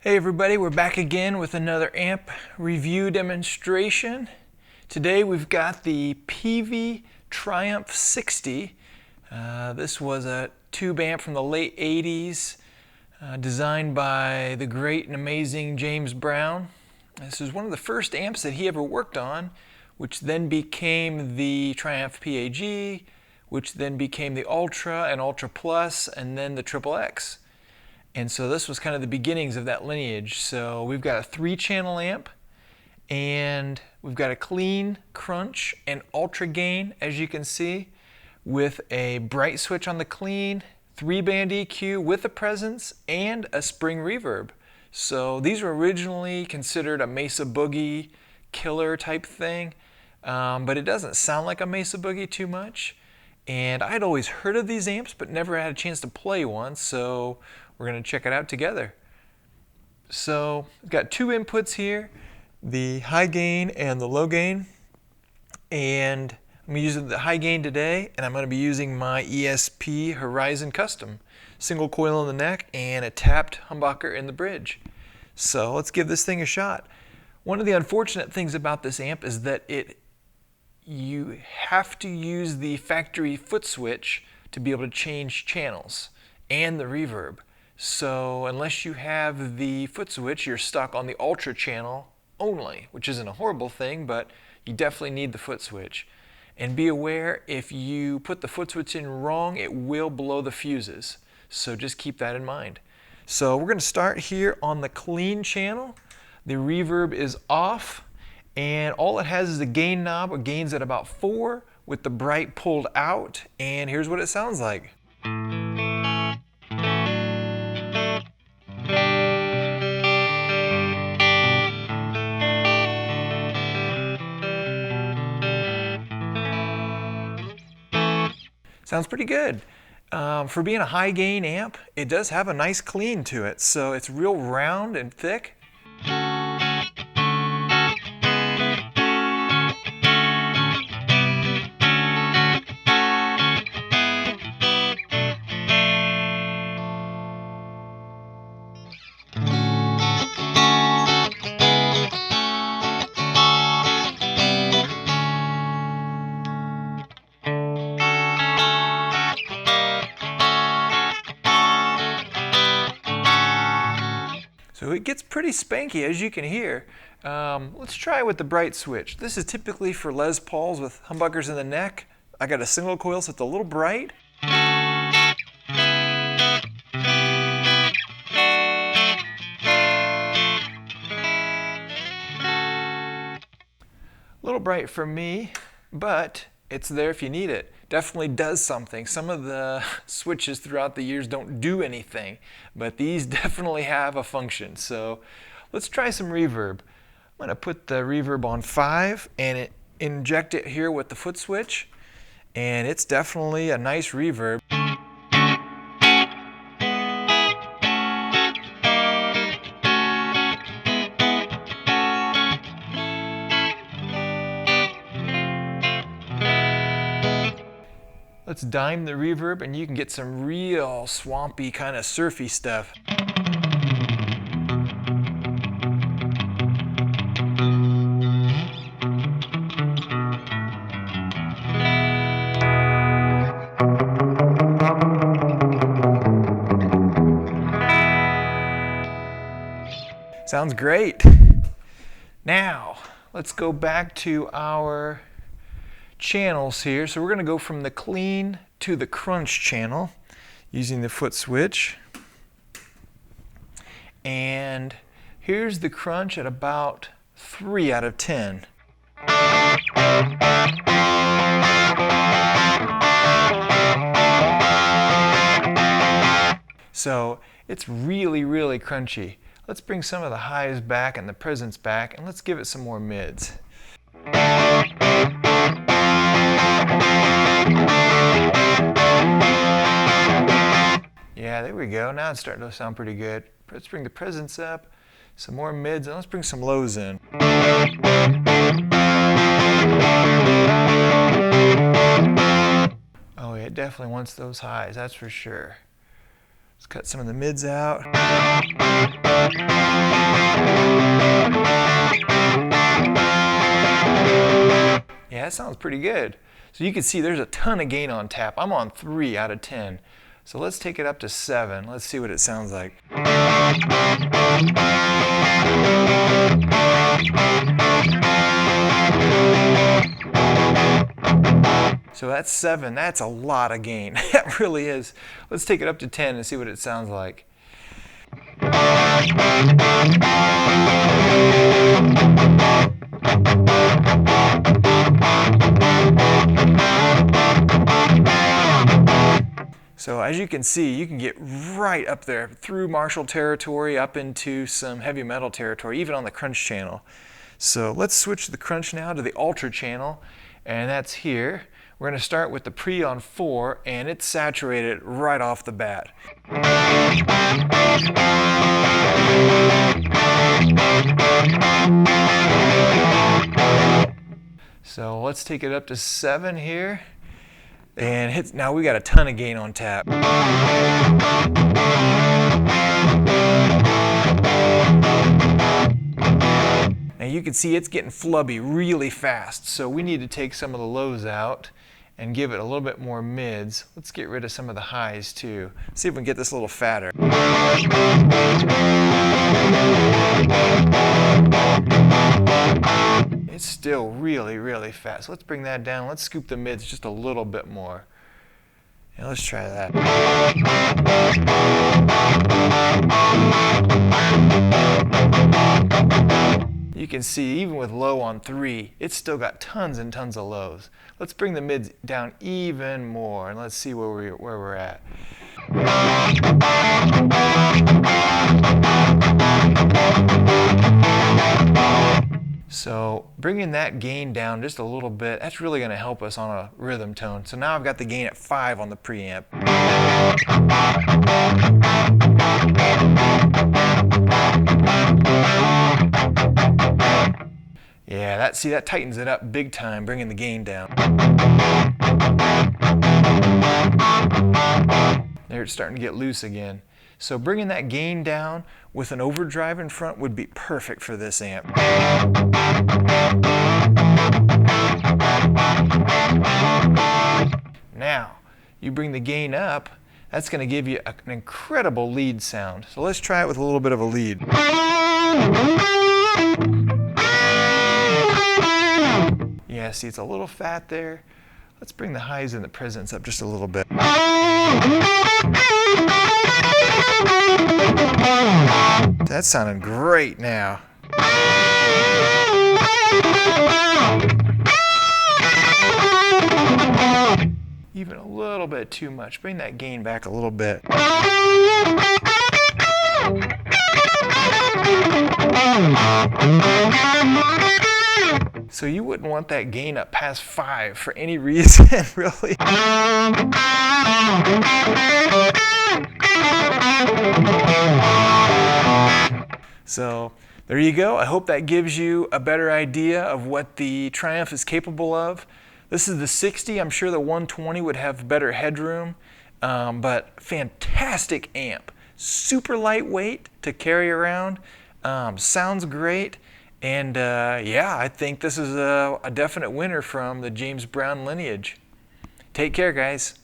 Hey everybody, we're back again with another amp review demonstration. Today we've got the Peavey Triumph 60. This was a tube amp from the late 80s, designed by the great and amazing James Brown. This is one of the first amps that he ever worked on, which then became the Triumph PAG, which then became the Ultra and Ultra Plus, and then the Triple X. And so this was kind of the beginnings of that lineage. So we've got a 3-channel amp, and we've got a clean, crunch, and ultra gain, as you can see, with a bright switch on the clean, 3-band EQ with a presence, and a spring reverb. So these were originally considered a Mesa Boogie killer type thing, but it doesn't sound like a Mesa Boogie too much. And I'd always heard of these amps, but never had a chance to play one, so we're going to check it out together. So we've got 2 inputs here, the high gain and the low gain. And I'm using the high gain today, and I'm going to be using my ESP Horizon Custom. Single coil in the neck and a tapped humbucker in the bridge. So let's give this thing a shot. One of the unfortunate things about this amp is that you have to use the factory foot switch to be able to change channels and the reverb. So unless you have the foot switch, you're stuck on the ultra channel only, which isn't a horrible thing, but you definitely need the foot switch. And be aware, if you put the foot switch in wrong, it will blow the fuses. So just keep that in mind. So we're going to start here on the clean channel. The reverb is off, and all it has is a gain knob. It gains at about 4 with the bright pulled out, and here's what it sounds like. Sounds pretty good. For being a high gain amp, it does have a nice clean to it, so it's real round and thick. So it gets pretty spanky, as you can hear. Let's try it with the bright switch. This is typically for Les Pauls with humbuckers in the neck. I got a single coil, so it's a little bright. A little bright for me, but it's there if you need it. Definitely does something. Some of the switches throughout the years don't do anything, but these definitely have a function. So let's try some reverb. I'm going to put the reverb on 5 and inject it here with the foot switch, and it's definitely a nice reverb. Let's dime the reverb, and you can get some real swampy, kind of surfy stuff. Sounds great. Now, let's go back to our channels here. So we're going to go from the clean to the crunch channel using the foot switch. And here's the crunch at about 3 out of 10. So it's really, really crunchy. Let's bring some of the highs back and the presence back, and let's give it some more mids. Yeah, there we go. Now it's starting to sound pretty good. Let's bring the presence up, some more mids, and let's bring some lows in. Oh yeah, it definitely wants those highs, that's for sure. Let's cut some of the mids out. Yeah, that sounds pretty good. So you can see there's a ton of gain on tap. I'm on 3 out of 10. So let's take it up to 7. Let's see what it sounds like. So that's 7. That's a lot of gain. That really is. Let's take it up to 10 and see what it sounds like. So as you can see, you can get right up there through Marshall territory up into some heavy metal territory, even on the crunch channel. So let's switch the crunch now to the ultra channel, and that's here. We're going to start with the pre on 4, and it's saturated right off the bat. So let's take it up to 7 here. And now we got a ton of gain on tap. Now you can see it's getting flubby really fast, so we need to take some of the lows out and give it a little bit more mids. Let's get rid of some of the highs too. See if we can get this a little fatter. It's still really, really fast. Let's bring that down. Let's scoop the mids just a little bit more. Yeah, let's try that. You can see even with low on 3, it's still got tons and tons of lows. Let's bring the mids down even more and let's see where we're at. So bringing that gain down just a little bit, that's really going to help us on a rhythm tone. So now I've got the gain at 5 on the preamp. Yeah, see that tightens it up big time, bringing the gain down. There it's starting to get loose again. So bringing that gain down with an overdrive in front would be perfect for this amp. Now, you bring the gain up, that's going to give you an incredible lead sound. So let's try it with a little bit of a lead. Yeah, see it's a little fat there. Let's bring the highs and the presence up just a little bit. That's sounding great now. Even a little bit too much. Bring that gain back a little bit. So you wouldn't want that gain up past 5 for any reason, really. So there you go. I hope that gives you a better idea of what the Triumph is capable of. This is the 60. I'm sure the 120 would have better headroom, but fantastic amp. Super lightweight to carry around. Sounds great. And yeah, I think this is a definite winner from the James Brown lineage. Take care, guys.